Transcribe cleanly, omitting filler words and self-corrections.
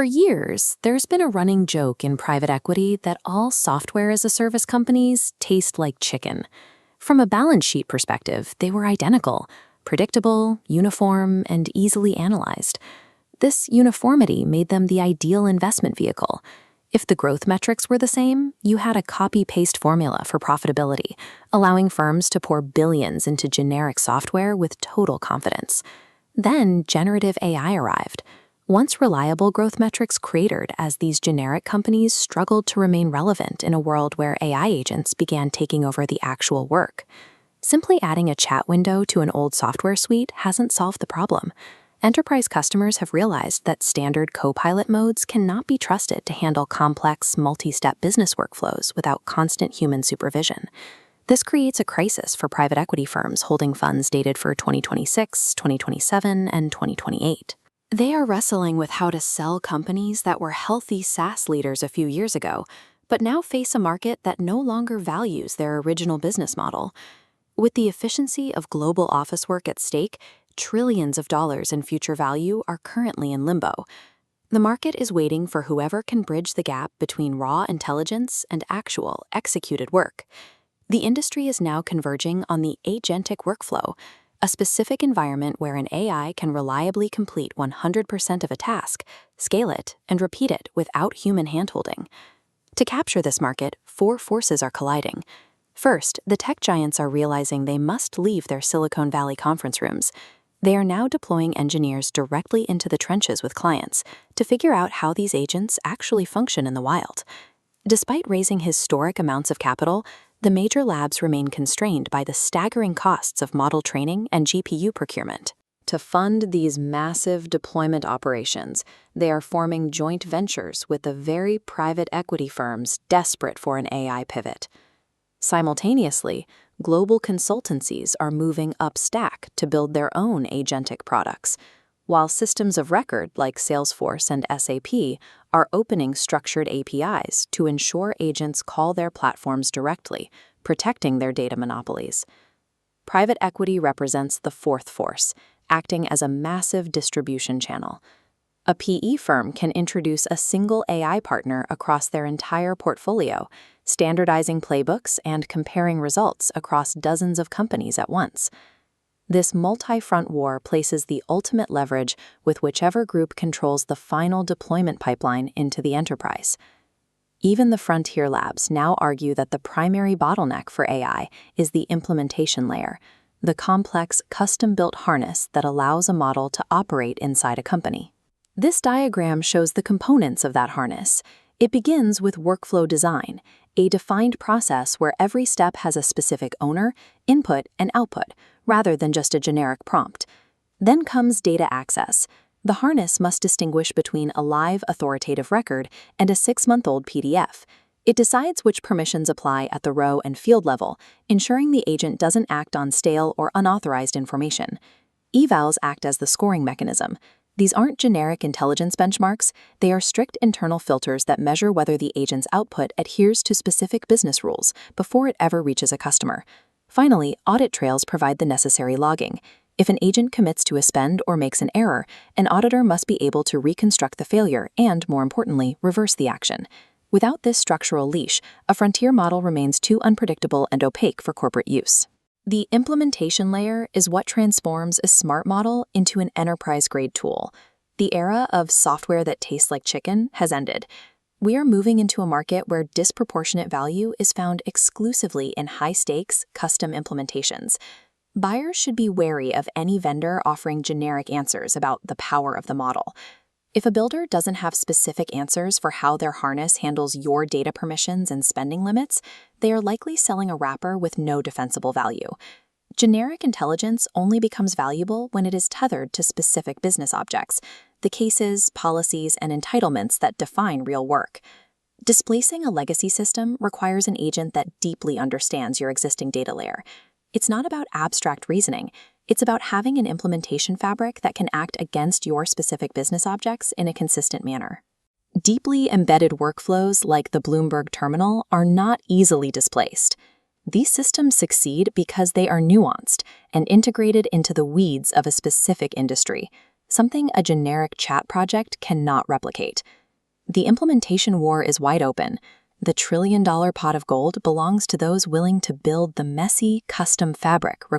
For years, there's been a running joke in private equity that all software as a service companies taste like chicken. From a balance sheet perspective, they were identical, predictable, uniform, and easily analyzed. This uniformity made them the ideal investment vehicle. If the growth metrics were the same, you had a copy-paste formula for profitability, allowing firms to pour billions into generic software with total confidence. Then generative AI arrived. Once reliable growth metrics cratered as these generic companies struggled to remain relevant in a world where AI agents began taking over the actual work. Simply adding a chat window to an old software suite hasn't solved the problem. Enterprise customers have realized that standard Copilot modes cannot be trusted to handle complex, multi-step business workflows without constant human supervision. This creates a crisis for private equity firms holding funds dated for 2026, 2027, and 2028. They are wrestling with how to sell companies that were healthy SaaS leaders a few years ago, but now face a market that no longer values their original business model. With the efficiency of global office work at stake, trillions of dollars in future value are currently in limbo. The market is waiting for whoever can bridge the gap between raw intelligence and actual, executed work. The industry is now converging on the Agentic Workflow, a specific environment where an AI can reliably complete 100% of a task, scale it, and repeat it without human handholding. To capture this market, four forces are colliding. First, the tech giants are realizing they must leave their Silicon Valley conference rooms. They are now deploying engineers directly into the trenches with clients to figure out how these agents actually function in the wild. Despite raising historic amounts of capital, the major labs remain constrained by the staggering costs of model training and GPU procurement. To fund these massive deployment operations, they are forming joint ventures with the very private equity firms desperate for an AI pivot. Simultaneously, global consultancies are moving upstack to build their own agentic products, while systems of record like Salesforce and SAP are opening structured APIs to ensure agents call their platforms directly, protecting their data monopolies. Private equity represents the fourth force, acting as a massive distribution channel. A PE firm can introduce a single AI partner across their entire portfolio, standardizing playbooks and comparing results across dozens of companies at once. This multi-front war places the ultimate leverage with whichever group controls the final deployment pipeline into the enterprise. Even the frontier labs now argue that the primary bottleneck for AI is the implementation layer, the complex, custom-built harness that allows a model to operate inside a company. This diagram shows the components of that harness. It begins with workflow design, a defined process where every step has a specific owner, input, and output, rather than just a generic prompt. Then comes data access. The harness must distinguish between a live authoritative record and a 6-month-old PDF. It decides which permissions apply at the row and field level, ensuring the agent doesn't act on stale or unauthorized information. Evals act as the scoring mechanism. These aren't generic intelligence benchmarks, they are strict internal filters that measure whether the agent's output adheres to specific business rules before it ever reaches a customer. Finally, audit trails provide the necessary logging. If an agent commits to a spend or makes an error, an auditor must be able to reconstruct the failure and, more importantly, reverse the action. Without this structural leash, a frontier model remains too unpredictable and opaque for corporate use. The implementation layer is what transforms a smart model into an enterprise-grade tool. The era of software that tastes like chicken has ended. We are moving into a market where disproportionate value is found exclusively in high-stakes, custom implementations. Buyers should be wary of any vendor offering generic answers about the power of the model. If a builder doesn't have specific answers for how their harness handles your data permissions and spending limits, they are likely selling a wrapper with no defensible value. Generic intelligence only becomes valuable when it is tethered to specific business objects, the cases, policies, and entitlements that define real work. Displacing a legacy system requires an agent that deeply understands your existing data layer. It's not about abstract reasoning. It's about having an implementation fabric that can act against your specific business objects in a consistent manner. Deeply embedded workflows like the Bloomberg terminal are not easily displaced. These systems succeed because they are nuanced and integrated into the weeds of a specific industry. something a generic chat project cannot replicate. The implementation war is wide open. The trillion-dollar pot of gold belongs to those willing to build the messy, custom fabric